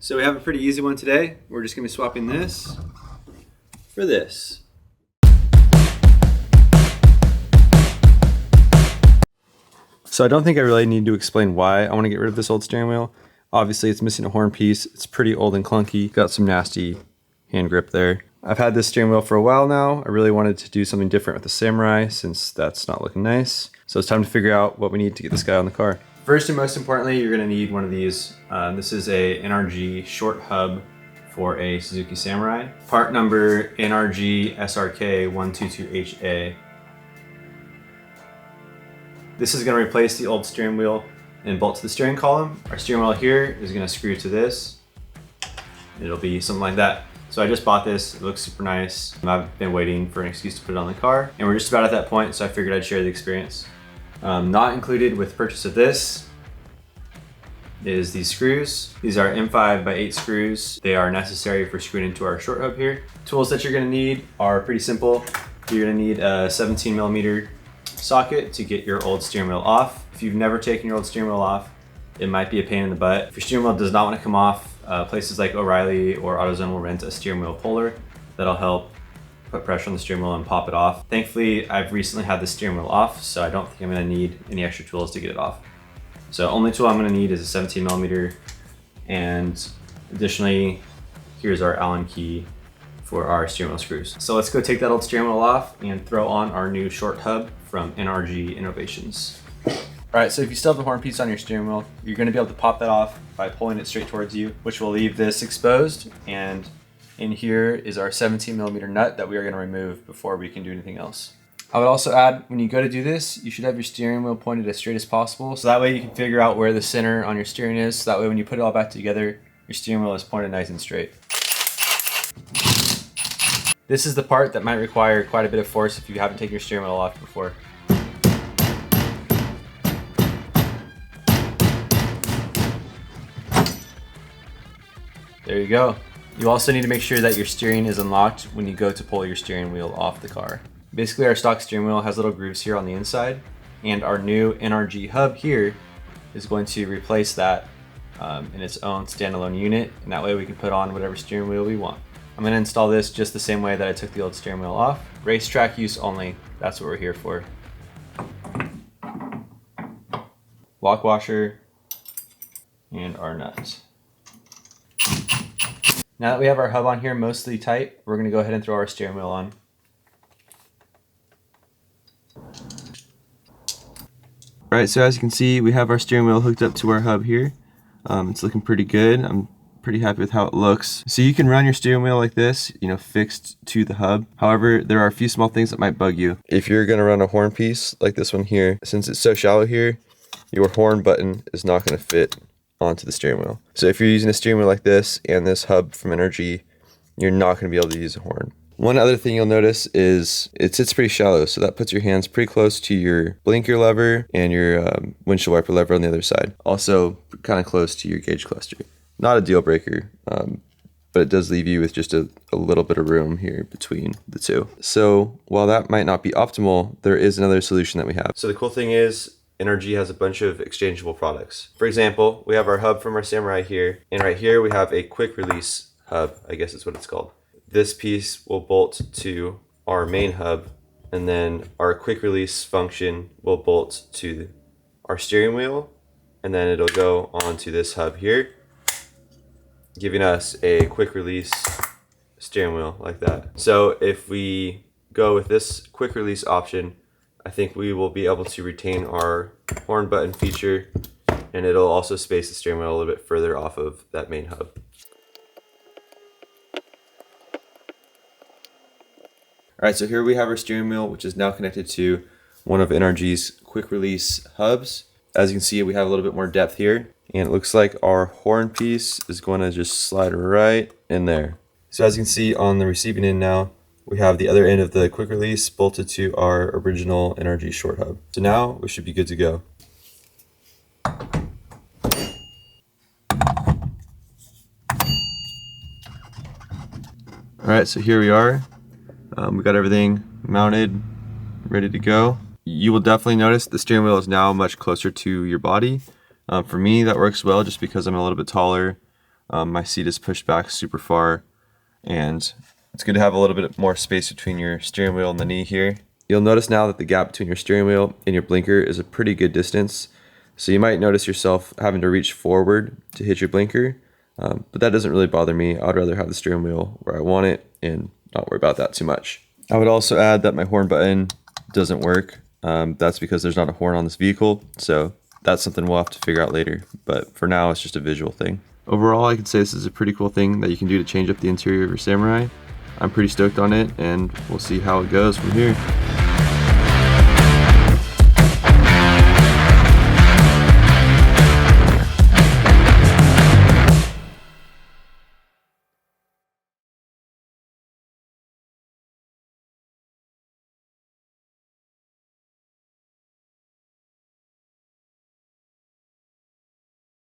So we have a pretty easy one today. We're just going to be swapping this for this. So I don't think I really need to explain why I want to get rid of this old steering wheel. Obviously it's missing a horn piece. It's pretty old and clunky. Got some nasty hand grip there. I've had this steering wheel for a while now. I really wanted to do something different with the Samurai since that's not looking nice. So it's time to figure out what we need to get this guy on the car. First and most importantly, you're going to need one of these. This is a NRG short hub for a Suzuki Samurai. Part number NRG SRK 122HA. This is going to replace the old steering wheel and bolt to the steering column. Our steering wheel here is going to screw to this. It'll be something like that. So I just bought this. It looks super nice. I've been waiting for an excuse to put it on the car, and we're just about at that point, so I figured I'd share the experience. Not included with purchase of this is these screws. These are M5x8 screws. They are necessary for screwing into our short hub here. Tools that you're going to need are pretty simple. You're going to need a 17mm socket to get your old steering wheel off. If you've never taken your old steering wheel off, it might be a pain in the butt. If your steering wheel does not want to come off, places like O'Reilly or AutoZone will rent a steering wheel puller that'll help put pressure on the steering wheel and pop it off. Thankfully, I've recently had the steering wheel off, so I don't think I'm going to need any extra tools to get it off. So only tool I'm going to need is a 17mm, and additionally, here's our Allen key for our steering wheel screws. So let's go take that old steering wheel off and throw on our new short hub from NRG Innovations. All right, so if you still have the horn piece on your steering wheel, you're going to be able to pop that off by pulling it straight towards you, which will leave this exposed. And in here is our 17mm nut that we are going to remove before we can do anything else. I would also add, when you go to do this, you should have your steering wheel pointed as straight as possible. So that way you can figure out where the center on your steering is. So that way when you put it all back together, your steering wheel is pointed nice and straight. This is the part that might require quite a bit of force if you haven't taken your steering wheel off before. There you go. You also need to make sure that your steering is unlocked when you go to pull your steering wheel off the car. Basically, our stock steering wheel has little grooves here on the inside, and our new NRG hub here is going to replace that in its own standalone unit, and that way we can put on whatever steering wheel we want. I'm going to install this just the same way that I took the old steering wheel off. Racetrack use only. That's what we're here for. Lock washer and our nuts. Now that we have our hub on here mostly tight, we're going to go ahead and throw our steering wheel on. Alright, so as you can see, we have our steering wheel hooked up to our hub here. It's looking pretty good. I'm pretty happy with how it looks. So you can run your steering wheel like this, fixed to the hub. However, there are a few small things that might bug you. If you're going to run a horn piece like this one here, since it's so shallow here, your horn button is not going to fit onto the steering wheel. So if you're using a steering wheel like this and this hub from NRG, you're not going to be able to use a horn. One other thing you'll notice is it sits pretty shallow, so that puts your hands pretty close to your blinker lever and your windshield wiper lever on the other side. Also kind of close to your gauge cluster. Not a deal breaker, but it does leave you with just a little bit of room here between the two. So while that might not be optimal, there is another solution that we have. So the cool thing is NRG has a bunch of exchangeable products. For example, we have our hub from our Samurai here, and right here we have a quick release hub, I guess is what it's called. This piece will bolt to our main hub, and then our quick release function will bolt to our steering wheel, and then it'll go onto this hub here, giving us a quick release steering wheel like that. So if we go with this quick release option, I think we will be able to retain our horn button feature, and it'll also space the steering wheel a little bit further off of that main hub. Alright, so here we have our steering wheel, which is now connected to one of NRG's quick release hubs. As you can see, we have a little bit more depth here, and it looks like our horn piece is going to just slide right in there. So as you can see on the receiving end now, we have the other end of the quick release bolted to our original NRG short hub. So now we should be good to go. Alright, so here we are. We got everything mounted, ready to go. You will definitely notice the steering wheel is now much closer to your body. For me, that works well just because I'm a little bit taller. My seat is pushed back super far, and it's good to have a little bit more space between your steering wheel and the knee here. You'll notice now that the gap between your steering wheel and your blinker is a pretty good distance. So you might notice yourself having to reach forward to hit your blinker, but that doesn't really bother me. I'd rather have the steering wheel where I want it and not worry about that too much. I would also add that my horn button doesn't work. That's because there's not a horn on this vehicle, so that's something we'll have to figure out later. But for now, it's just a visual thing. Overall, I could say this is a pretty cool thing that you can do to change up the interior of your Samurai. I'm pretty stoked on it, and we'll see how it goes from here.